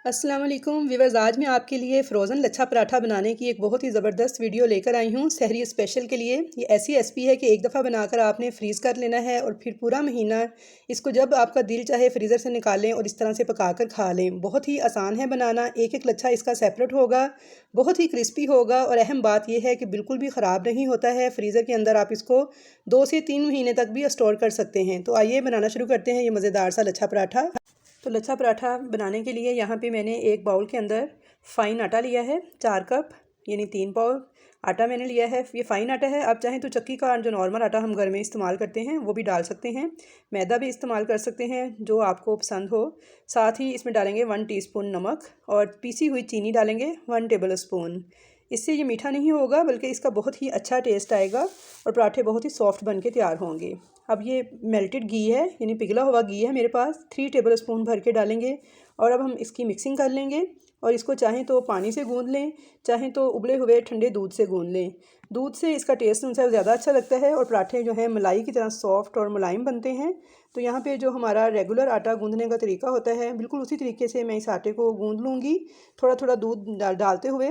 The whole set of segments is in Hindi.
अस्सलाम वालेकुम व्यूअर्स, आज मैं आपके लिए फ़्रोज़न लच्छा पराठा बनाने की एक बहुत ही ज़बरदस्त वीडियो लेकर आई हूँ सहरी स्पेशल के लिए। ये ऐसी रेसिपी है कि एक दफ़ा बनाकर आपने फ्रीज़ कर लेना है और फिर पूरा महीना इसको जब आपका दिल चाहे फ्रीज़र से निकालें और इस तरह से पकाकर खा लें। बहुत ही आसान है बनाना, एक एक लच्छा इसका सेपरेट होगा, बहुत ही क्रिस्पी होगा और अहम बात यह है कि बिल्कुल भी ख़राब नहीं होता है। फ्रीज़र के अंदर आप इसको 2 से 3 महीने तक भी स्टोर कर सकते हैं। तो आइए बनाना शुरू करते हैं ये मज़ेदार सा लच्छा पराठा। तो लच्छा पराठा बनाने के लिए यहाँ पे मैंने एक बाउल के अंदर फ़ाइन आटा लिया है, 4 कप यानी 3 पाव आटा मैंने लिया है। ये फ़ाइन आटा है, आप चाहें तो चक्की का जो नॉर्मल आटा हम घर में इस्तेमाल करते हैं वो भी डाल सकते हैं, मैदा भी इस्तेमाल कर सकते हैं जो आपको पसंद हो। साथ ही इसमें डालेंगे 1 टीस्पून नमक और पीसी हुई चीनी डालेंगे 1 टेबल स्पून। इससे ये मीठा नहीं होगा बल्कि इसका बहुत ही अच्छा टेस्ट आएगा और पराठे बहुत ही सॉफ्ट बन के तैयार होंगे। अब ये मेल्टेड घी है यानी पिघला हुआ घी है मेरे पास, 3 टेबल स्पून भर के डालेंगे और अब हम इसकी मिक्सिंग कर लेंगे और इसको चाहें तो पानी से गूंद लें, चाहें तो उबले हुए ठंडे दूध से गूंद लें। दूध से इसका टेस्ट उनसे ज़्यादा अच्छा लगता है और पराठे जो हैं मलाई की तरह सॉफ्ट और मुलायम बनते हैं। तो यहाँ पे जो हमारा रेगुलर आटा गूंदने का तरीका होता है बिल्कुल उसी तरीके से मैं इस आटे को गूंद लूँगी, थोड़ा थोड़ा दूध डालते हुए।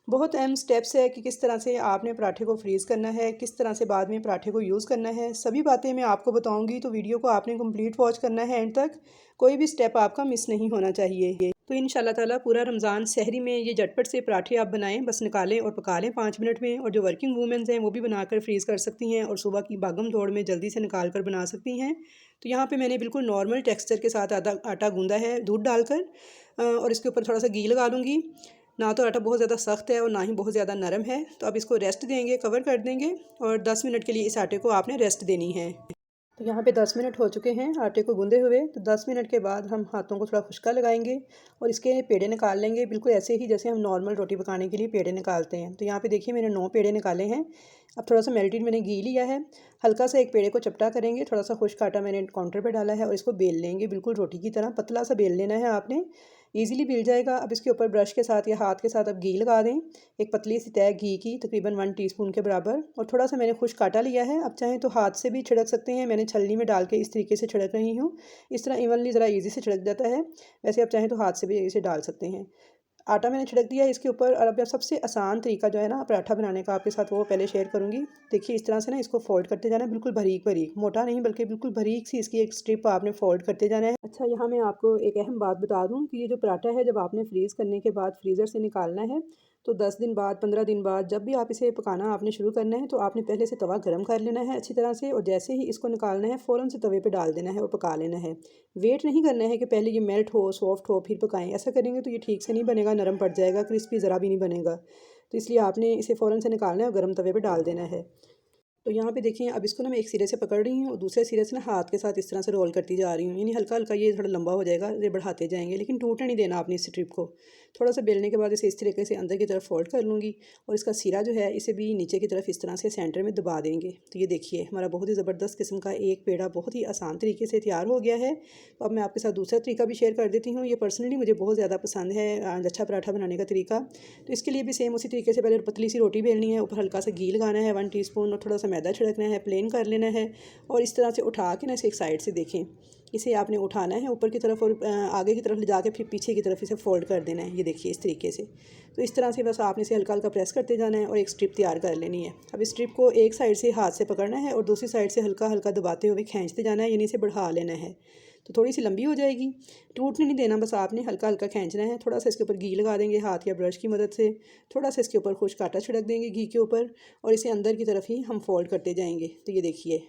बहुत अहम स्टेप्स है कि किस तरह से आपने पराठे को फ्रीज़ करना है, किस तरह से बाद में पराठे को यूज़ करना है, सभी बातें मैं आपको बताऊंगी। तो वीडियो को आपने कंप्लीट वॉच करना है एंड तक, कोई भी स्टेप आपका मिस नहीं होना चाहिए। तो इंशाल्लाह ताला पूरा रमज़ान सहरी में ये झटपट से पराठे आप बनाएं, बस निकालें और पका लें 5 मिनट में। और जो वर्किंग वूमेंस हैं वो भी बनाकर फ्रीज़ कर सकती हैं और सुबह की भागम दौड़ में जल्दी से निकाल कर बना सकती हैं। तो यहाँ पे मैंने बिल्कुल नॉर्मल टेक्सचर के साथ आधा आटा गूंदा है दूध डालकर और इसके ऊपर थोड़ा सा घी लगा दूँगी। ना तो आटा बहुत ज़्यादा सख्त है और ना ही बहुत ज़्यादा नरम है। तो अब इसको रेस्ट देंगे, कवर कर देंगे और 10 मिनट के लिए इस आटे को आपने रेस्ट देनी है। तो यहाँ पे 10 मिनट हो चुके हैं आटे को गूंदे हुए। तो 10 मिनट के बाद हम हाथों को थोड़ा खुश्का लगाएंगे और इसके पेड़े निकाल लेंगे, बिल्कुल ऐसे ही जैसे हम नॉर्मल रोटी पकाने के लिए पेड़े निकालते हैं। तो यहाँ पे देखिए मैंने 9 पेड़े निकाले हैं। अब थोड़ा सा मेल्टेड मैंने घी लिया है, हल्का सा एक पेड़े को चपटा करेंगे, थोड़ा सा खुश्क आटा मैंने काउंटर पर डाला है और इसको बेल लेंगे, बिल्कुल रोटी की तरह पतला सा बेल लेना है आपने, ईजिली मिल जाएगा। अब इसके ऊपर ब्रश के साथ या हाथ के साथ अब घी लगा दें, एक पतली सी तय घी की तकरीबन 1 टीस्पून के बराबर। और थोड़ा सा मैंने खुश्क आटा लिया है, अब चाहें तो हाथ से भी छिड़क सकते हैं, मैंने छलनी में डाल के इस तरीके से छिड़क रही हूँ। इस तरह इवनली ज़रा ईजी से छिड़क जाता है। वैसे आप चाहें तो हाथ से भी इसे डाल सकते हैं। आटा मैंने छिड़क दिया है इसके ऊपर। और अब सबसे आसान तरीका जो है ना पराठा बनाने का आपके साथ वो पहले शेयर करूँगी। देखिए इस तरह से ना इसको फोल्ड करते जाना है, बिल्कुल बारीक बारीक, मोटा नहीं बल्कि बिल्कुल बारीक सी इसकी एक स्ट्रिप आपने फोल्ड करते जाना है। अच्छा, यहाँ मैं आपको एक अहम बात बता दूँ कि ये जो पराठा है जब आपने फ्रीज़ करने के बाद फ्रीज़र से निकालना है तो 10 दिन बाद 15 दिन बाद जब भी आप इसे पकाना आपने शुरू करना है तो आपने पहले से तवा गर्म कर लेना है अच्छी तरह से और जैसे ही इसको निकालना है फ़ौरन से तवे पे डाल देना है और पका लेना है। वेट नहीं करना है कि पहले ये मेल्ट हो, सॉफ्ट हो, फिर पकाएं। ऐसा करेंगे तो ये ठीक से नहीं बनेगा, नरम पड़ जाएगा, क्रिस्पी ज़रा भी नहीं बनेगा। तो इसलिए आपने इसे फ़ौरन से निकालना है और गर्म तवे पर डाल देना है। तो यहाँ पे देखिए अब इसको ना मैं एक सिरे से पकड़ रही हूँ और दूसरे सिरे से ना हाथ के साथ इस तरह से रोल करती जा रही हूँ, यानी हल्का हल्का ये थोड़ा लंबा हो जाएगा, ये बढ़ाते जाएंगे, लेकिन टूटने नहीं देना आपने इस स्ट्रिप को। थोड़ा सा बेलने के बाद इसे इस तरीके से अंदर की तरफ फोल्ड कर लूँगी और इसका सिरा जो है इसे भी नीचे की तरफ इस तरह से सेंटर में दबा देंगे। तो ये देखिए हमारा बहुत ही ज़बरदस्त किस्म का एक पेड़ा बहुत ही आसान तरीके से तैयार हो गया है। तो अब मैं आपके साथ दूसरा तरीका भी शेयर कर देती हूँ। ये पर्सनली मुझे बहुत ज़्यादा पसंद है लच्छा पराठा बनाने का तरीका। तो इसके लिए भी सेम उसी तरीके से पहले पतली सी रोटी बेलनी है, ऊपर हल्का सा घी लगाना है 1 टीस्पून और थोड़ा सा मैदा छिड़कना है, प्लेन कर लेना है और इस तरह से उठा के ना इसे एक साइड से देखें, इसे आपने उठाना है ऊपर की तरफ और आगे की तरफ ले जाके फिर पीछे की तरफ इसे फोल्ड कर देना है। ये देखिए इस तरीके से। तो इस तरह से बस आपने इसे हल्का हल्का प्रेस करते जाना है और एक स्ट्रिप तैयार कर लेनी है। अब इस स्ट्रिप को एक साइड से हाथ से पकड़ना है और दूसरी साइड से हल्का हल्का दबाते हुए खींचते जाना है, यानी इसे बढ़ा लेना है। तो थोड़ी सी लंबी हो जाएगी, टूटने नहीं देना, बस आपने हल्का हल्का खींचना है। थोड़ा सा इसके ऊपर घी लगा देंगे हाथ या ब्रश की मदद से, थोड़ा सा इसके ऊपर खुश्क आटा छिड़क देंगे घी के ऊपर और इसे अंदर की तरफ ही हम फोल्ड करते जाएंगे। तो ये देखिए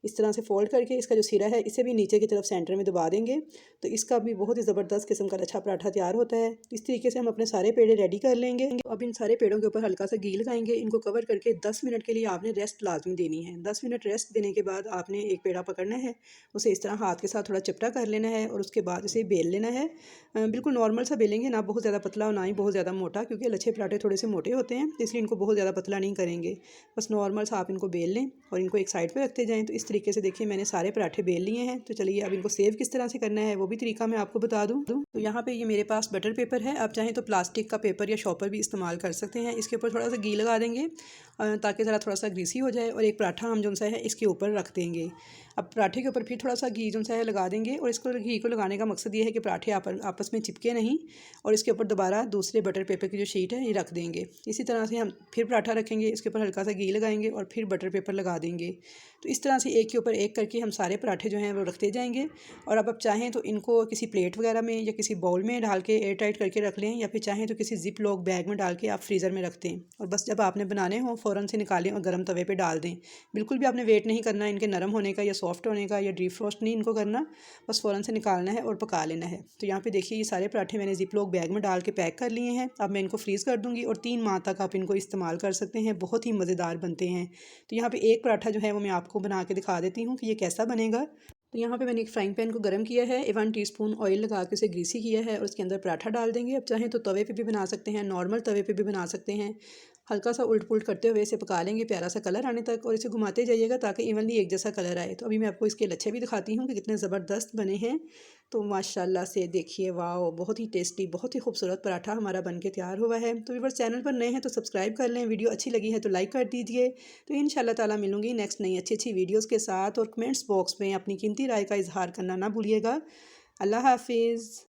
इस तरह से फोल्ड करके इसका जो सिरा है इसे भी नीचे की तरफ सेंटर में दबा देंगे। तो इसका भी बहुत ही ज़बरदस्त किस्म का लच्छा पराठा तैयार होता है। इस तरीके से हम अपने सारे पेड़े रेडी कर लेंगे। अब इन सारे पेड़ों के ऊपर हल्का सा घी लगाएंगे, इनको कवर करके 10 मिनट के लिए आपने रेस्ट लाजमी देनी है। 10 मिनट रेस्ट देने के बाद आपने एक पेड़ा पकड़ना है, उसे इस तरह हाथ के साथ थोड़ा चिपटा कर लेना है और उसके बाद इसे बेल लेना है। बिल्कुल नॉर्मल सा बेलेंगे, ना बहुत ज़्यादा पतला और ना ही बहुत ज़्यादा मोटा, क्योंकि लच्छे पराठे थोड़े से मोटे होते हैं इसलिए इनको बहुत ज़्यादा पतला नहीं करेंगे। बस नॉर्मल सा आप इनको बेल लें और इनको एक साइड पर रखते जाएँ। तो इस तरीके से देखिए मैंने सारे पराठे बेल लिए हैं। तो चलिए अब इनको सेव किस तरह से करना है वो भी तरीका मैं आपको बता दूँ। तो यहाँ पे ये मेरे पास बटर पेपर है, आप चाहें तो प्लास्टिक का पेपर या शॉपर भी इस्तेमाल कर सकते हैं। इसके ऊपर थोड़ा सा घी लगा देंगे ताकि ज़रा थोड़ा सा ग्रीसी हो जाए, और एक पराठा हम जो सा है इसके ऊपर रख देंगे। अब पराठे के ऊपर फिर थोड़ा सा घी जो सा है लगा देंगे, और इसको घी को लगाने का मकसद ये है कि पराठे आपस में चिपके नहीं, और इसके ऊपर दोबारा दूसरे बटर पेपर की जो शीट है ये रख देंगे। इसी तरह से हम फिर पराठा रखेंगे, इसके ऊपर हल्का सा घी लगाएंगे और फिर बटर पेपर लगा देंगे। तो इस तरह से एक के ऊपर एक करके हम सारे पराठे जो हैं वो रखते जाएंगे। और अब आप चाहें तो इनको किसी प्लेट वगैरह में या किसी बाउल में डाल के एयर टाइट करके रख लें, या फिर चाहें तो किसी जिप लॉक बैग में डाल के आप फ्रीज़र में रख दें, और बस जब आपने बनाने हों फ़ौरन से निकालें और गर्म तवे पे डाल दें। बिल्कुल भी आपने वेट नहीं करना इनके नरम होने का या सॉफ्ट होने का, या डीप फ्रोस्ट नहीं इनको करना, बस फ़ौरन से निकालना है और पका लेना है। तो यहाँ पे देखिए ये सारे पराठे मैंने जिप लॉक बैग में डाल के पैक कर लिए हैं। अब मैं इनको फ्रीज़ कर दूँगी और 3 माह तक आप इनको इस्तेमाल कर सकते हैं, बहुत ही मज़ेदार बनते हैं। तो यहाँ पे एक पराठा जो है वो मैं आपको बना के दिखा देती हूँ कि ये कैसा बनेगा। तो यहाँ पे मैंने एक फ्राइंग पैन को गर्म किया है, 1 टीस्पून ऑयल लगा के उसे ग्रीसी किया है, और उसके अंदर पराठा डाल देंगे। अब चाहें तो तवे पे भी बना सकते हैं, नॉर्मल तवे पे भी बना सकते हैं। हल्का सा उल्ट पुल्ट करते हुए इसे पका लेंगे प्यारा सा कलर आने तक, और इसे घुमाते जाइएगा ताकि इवनली एक जैसा कलर आए। तो अभी मैं आपको इसके लच्छे भी दिखाती हूँ कि कितने ज़बरदस्त बने हैं। तो माशाल्लाह से देखिए, वाह, बहुत ही टेस्टी, बहुत ही खूबसूरत पराठा हमारा बन के तैयार हुआ है। तो व्यूअर्स चैनल पर नए हैं तो सब्सक्राइब कर लें, वीडियो अच्छी लगी है तो लाइक कर दीजिए। तो इंशाल्लाह ताला मिलूंगी नेक्स्ट नई अच्छी अच्छी वीडियोज़ के साथ, और कमेंट्स बॉक्स में अपनी कीमती राय का इजहार करना ना भूलिएगा। अल्लाह हाफिज़।